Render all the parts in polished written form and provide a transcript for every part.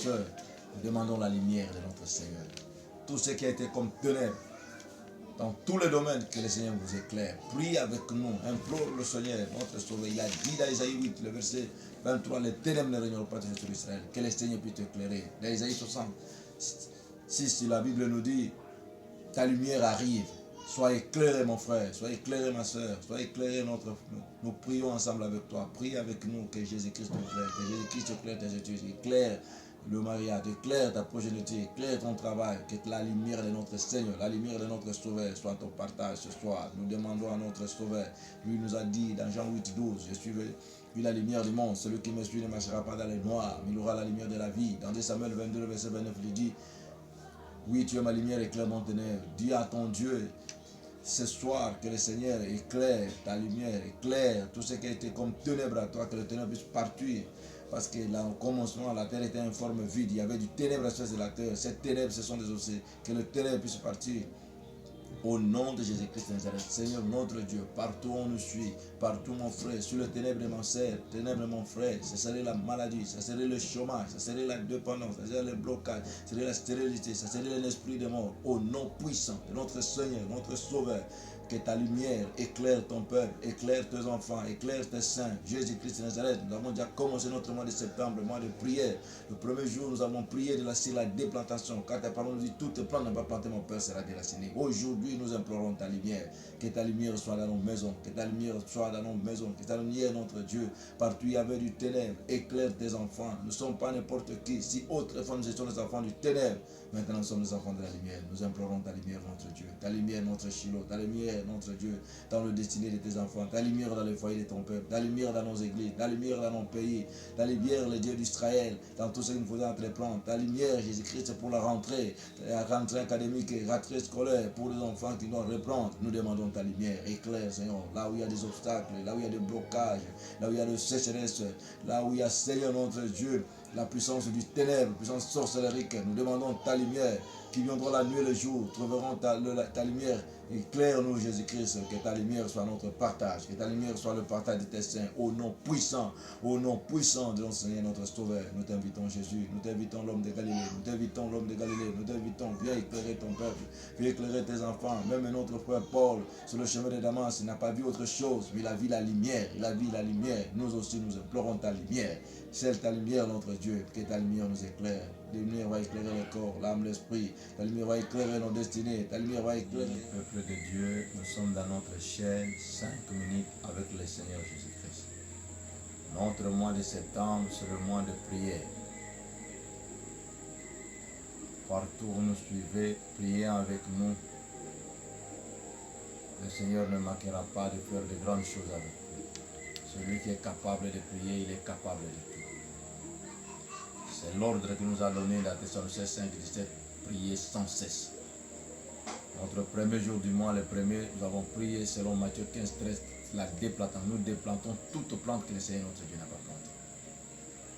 soeurs, nous demandons la lumière de notre Seigneur. Tout ce qui a été comme ténèbres, dans tous les domaines, que le Seigneur vous éclaire. Prie avec nous, implore le Seigneur, notre Sauveur. Il a dit dans Isaïe 8, le verset 23, les ténèbres ne régneront pas sur Israël. Que le Seigneur puisse t'éclairer. Dans Isaïe 66, la Bible nous dit, ta lumière arrive. Sois éclairé mon frère, sois éclairé ma soeur, sois éclairé notre... Nous prions ensemble avec toi. Prie avec nous que Jésus-Christ t'éclaire, que Jésus-Christ éclaire tes études, éclaire le mariage, éclaire ta progéniture, éclaire ton travail, que la lumière de notre Seigneur, la lumière de notre Sauveur soit ton partage ce soir. Nous demandons à notre Sauveur, lui nous a dit dans Jean 8, 12, je suis la lumière du monde, celui qui me suit ne marchera pas dans les noirs, mais il aura la lumière de la vie. Dans 2 Samuel 22, verset 29, il dit, oui, tu es ma lumière, éclaire mon ténèbre. Dis à ton Dieu ce soir que le Seigneur éclaire ta lumière, éclaire tout ce qui a été comme ténèbres à toi, que le ténèbre puisse partir. Parce que là, au commencement, la terre était en forme vide, il y avait du ténèbre à la surface de la terre. Ces ténèbres, ce sont des océans. Que le ténèbre puisse partir. Au nom de Jésus-Christ de Nazareth, Seigneur notre Dieu, partout où on nous suit, partout mon frère, sur le ténèbre de mon sœur, ténèbre de mon frère, ce serait la maladie, ce serait le chômage, ce serait la dépendance, ce serait le blocage, ce serait la stérilité, ce serait l'esprit de mort. Au nom puissant de notre Seigneur, notre Sauveur, que ta lumière éclaire ton peuple, éclaire tes enfants, éclaire tes saints. Jésus-Christ de Nazareth, nous avons déjà commencé notre mois de septembre, le mois de prière. Le premier jour, nous avons prié de la déplantation. Car ta parole nous dit, toutes tes plantes ne pas planter, mon Père sera déraciné. Aujourd'hui, nous implorons ta lumière. Que ta lumière soit dans nos maisons, que ta lumière soit dans nos maisons, que ta lumière, notre Dieu, partout il y avait du ténèbre, éclaire tes enfants. Nous ne sommes pas n'importe qui. Si autrefois nous étions des enfants du ténèbre, maintenant nous sommes des enfants de la lumière. Nous implorons ta lumière, notre Dieu, ta lumière, notre Shiloh, ta lumière, notre Dieu, dans le destiné de tes enfants, ta lumière dans le foyer de ton peuple, ta lumière dans nos églises, ta lumière dans nos pays, ta lumière, le Dieu d'Israël, dans tout ce que nous faisons entreprendre, ta lumière, Jésus-Christ, pour la rentrée académique, la rentrée scolaire, pour les enfants qui doivent reprendre. Nous demandons ta lumière, éclaire, Seigneur, là où il y a des obstacles, là où il y a des blocages, là où il y a des sécheresses, là où il y a, Seigneur, notre Dieu, la puissance du ténèbre, puissance sorcellerique. Nous demandons ta lumière, qui viendra la nuit et le jour, trouveront ta lumière. Éclaire-nous, Jésus-Christ, que ta lumière soit notre partage, que ta lumière soit le partage de tes saints, au nom puissant de notre Seigneur, notre Sauveur. Nous t'invitons, Jésus, nous t'invitons, l'homme de Galilée, nous t'invitons, l'homme de Galilée, nous t'invitons, viens éclairer ton peuple, viens éclairer tes enfants, même notre frère Paul, sur le chemin de Damas, il n'a pas vu autre chose, mais il a vu la lumière, nous aussi nous implorons ta lumière, celle ta lumière, notre Dieu, que ta lumière nous éclaire. Ta lumière va éclairer le corps, l'âme, l'esprit. Ta lumière va éclairer nos destinées. Ta lumière va éclairer. Peuple de Dieu, nous sommes dans notre chaîne 5 minutes avec le Seigneur Jésus-Christ. Notre mois de septembre, c'est le mois de prière. Partout où nous suivez, priez avec nous. Le Seigneur ne manquera pas de faire de grandes choses avec vous. Celui qui est capable de prier, il est capable de tout. C'est l'ordre qu'il nous a donné dans Thessaloniciens 5, 17, prier sans cesse. Notre premier jour du mois, le premier, nous avons prié selon Matthieu 15, 13, la déplantation. Nous déplantons toute plante que le Seigneur notre Dieu n'a pas plantée.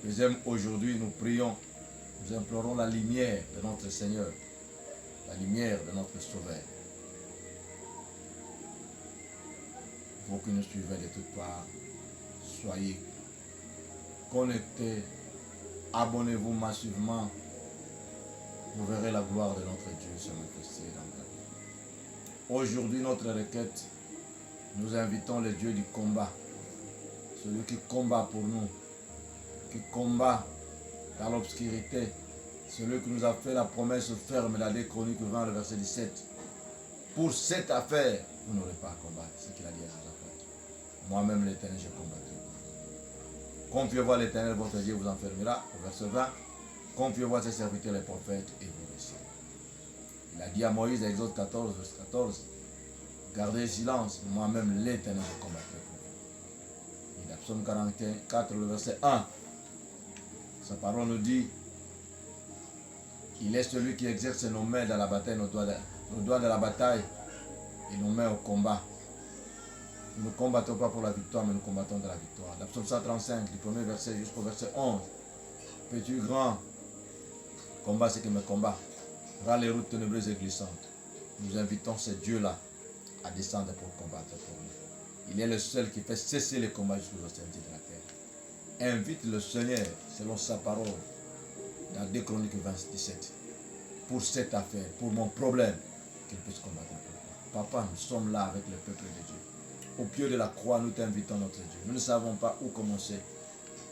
Deuxième, aujourd'hui, nous prions, nous implorons la lumière de notre Seigneur, la lumière de notre Sauveur. Vous qui nous suivez de toutes parts, soyez connectés. Abonnez-vous massivement. Vous verrez la gloire de notre Dieu se manifester dans votre vie. Aujourd'hui, notre requête, nous invitons le Dieu du combat. Celui qui combat pour nous, qui combat dans l'obscurité. Celui qui nous a fait la promesse ferme, la Chroniques 20, le verset 17. Pour cette affaire, vous n'aurez pas à combattre. C'est ce qu'il a dit à Josaphat. Moi-même, l'Éternel, j'ai combattu. Confiez-vous à l'Éternel, votre Dieu vous enfermera. Au verset 20, confiez-vous à ses serviteurs, les prophètes, et vous réussirez. Il a dit à Moïse, Exode 14, verset 14, gardez silence, moi-même l'Éternel, je combattrai pour vous. Il a Psaume 44, le verset 1. Sa parole nous dit, il est celui qui exerce nos mains dans la bataille, nos doigts de la bataille, et nos mains au combat. Nous ne combattons pas pour la victoire, mais nous combattons de la victoire. La Psaume 135, du premier verset jusqu'au verset 11. Petit, grand, combat ce qui me combat. Rends les routes ténébreuses et glissantes. Nous invitons ce Dieu-là à descendre pour combattre pour nous. Il est le seul qui fait cesser les combats jusqu'aux extrémités de la terre. Invite le Seigneur, selon sa parole, Dans 2 Chroniques 17. Pour cette affaire, pour mon problème, qu'il puisse combattre pour moi. Papa, nous sommes là avec le peuple de Dieu. Au pied de la croix, nous t'invitons, notre Dieu. Nous ne savons pas où commencer,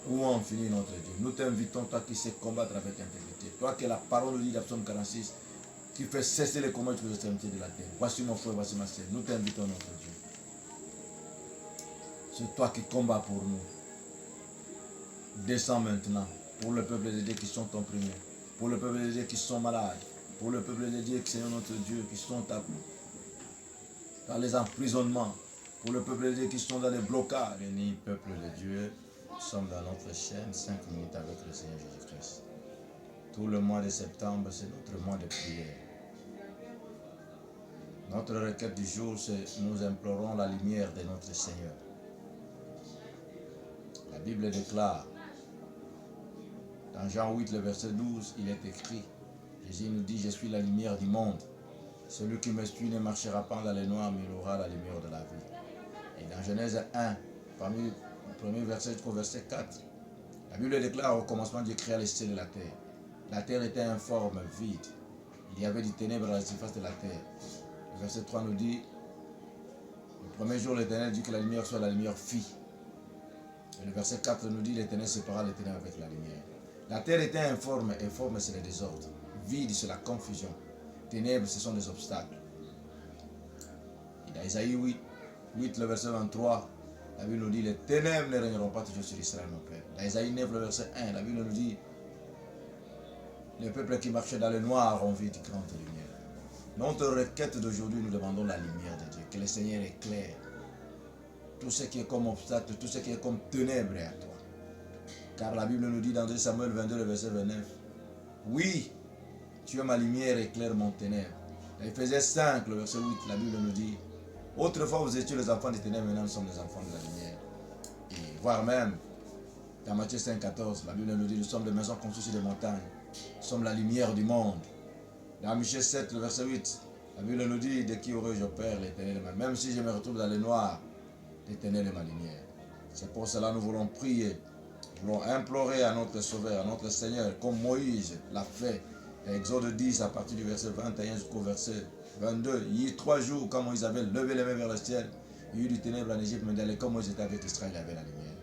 où en finir, notre Dieu. Nous t'invitons, toi qui sais combattre avec intégrité. Toi qui es la parole nous dit dans Psaume 46, qui fait cesser les combats jusqu'aux extrémités de la terre. Voici mon frère, voici ma sœur. Nous t'invitons, notre Dieu. C'est toi qui combats pour nous. Descends maintenant pour le peuple de Dieu qui sont opprimés, pour le peuple de Dieu qui sont malades, pour le peuple de Dieu, Seigneur notre Dieu, qui sont dans les emprisonnements, pour le peuple de Dieu qui sont dans les blocages. Béni, peuple de Dieu, nous sommes dans notre chaîne 5 minutes avec le Seigneur Jésus-Christ. Tout le mois de septembre, c'est notre mois de prière. Notre requête du jour, c'est nous implorons la lumière de notre Seigneur. La Bible déclare, dans Jean 8, le verset 12, il est écrit, Jésus nous dit, je suis la lumière du monde. Celui qui me suit ne marchera pas dans les noirs, mais il aura la lumière de la vie. Et dans Genèse 1, parmi le premier verset jusqu'au verset 4, la Bible déclare au commencement Dieu créa les cieux et la terre. La terre était informe, vide. Il y avait du ténèbre à la surface de la terre. Le verset 3 nous dit, le premier jour l'Éternel dit que la lumière soit la lumière fit. Et le verset 4 nous dit, l'Éternel sépara les ténèbres avec la lumière. La terre était informe, informe c'est le désordre. Vide c'est la confusion. Ténèbres ce sont des obstacles. Et dans Isaïe 8, le verset 23, la Bible nous dit, les ténèbres ne régneront pas toujours sur Israël, mon Père. Dans Isaïe 9, le verset 1, la Bible nous dit, les peuples qui marchaient dans le noir ont vu de grandes lumières. Notre requête d'aujourd'hui, nous demandons la lumière de Dieu, que le Seigneur éclaire tout ce qui est comme obstacle, tout ce qui est comme ténèbres à toi. Car la Bible nous dit dans 2 Samuel 22, le verset 29, oui, tu es ma lumière, éclaire mon ténèbre. Dans Ephésiens 5, le verset 8, la Bible nous dit, autrefois vous étiez les enfants des ténèbres, maintenant nous sommes les enfants de la lumière. Et voire même, dans Matthieu 5, 14, la Bible nous dit, nous sommes des maisons construites sur des montagnes. Nous sommes la lumière du monde. Dans Michée 7, le verset 8, la Bible nous dit, de qui aurais-je peur, l'Éternel, même si je me retrouve dans le noir, l'Éternel est ma lumière. C'est pour cela que nous voulons prier, nous voulons implorer à notre Sauveur, à notre Seigneur, comme Moïse l'a fait. Exode 10, à partir du verset 21 jusqu'au verset 22. Il y a eu 3 jours, quand Moïse avait levé les mains vers le ciel, il y a eu du ténèbre en Égypte, mais comme Moïse était avec Israël, il y avait la lumière.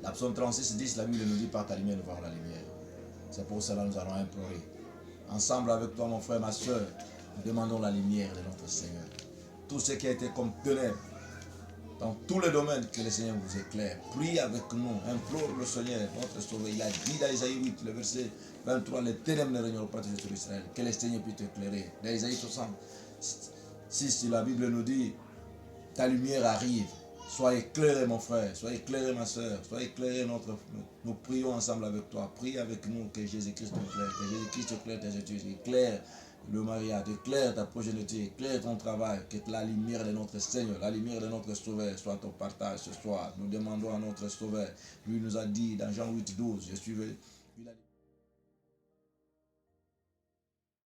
La Psaume 36, 10, la Bible nous dit, par ta lumière, nous verrons la lumière. C'est pour cela que nous allons implorer. Ensemble avec toi, mon frère, ma soeur, nous demandons la lumière de notre Seigneur. Tout ce qui a été comme ténèbres, dans tous les domaines, que le Seigneur vous éclaire. Prie avec nous, implore le Seigneur, notre Sauveur. Il a dit dans Isaïe 8, le verset 23, les ténèbres ne régneront pas toujours sur Israël. Que le Seigneur puisse t'éclairer. Dans Isaïe 66, la Bible nous dit, ta lumière arrive. Sois éclairé, mon frère, sois éclairé, ma soeur, sois éclairé, nous prions ensemble avec toi. Prie avec nous que Jésus-Christ t'éclaire, que Jésus-Christ éclaire tes études, éclaire le mariage, éclaire ta progéniture, éclaire ton travail, que la lumière de notre Seigneur, la lumière de notre Sauveur soit ton partage ce soir. Nous demandons à notre Sauveur, lui nous a dit dans Jean 8, 12, je suis venu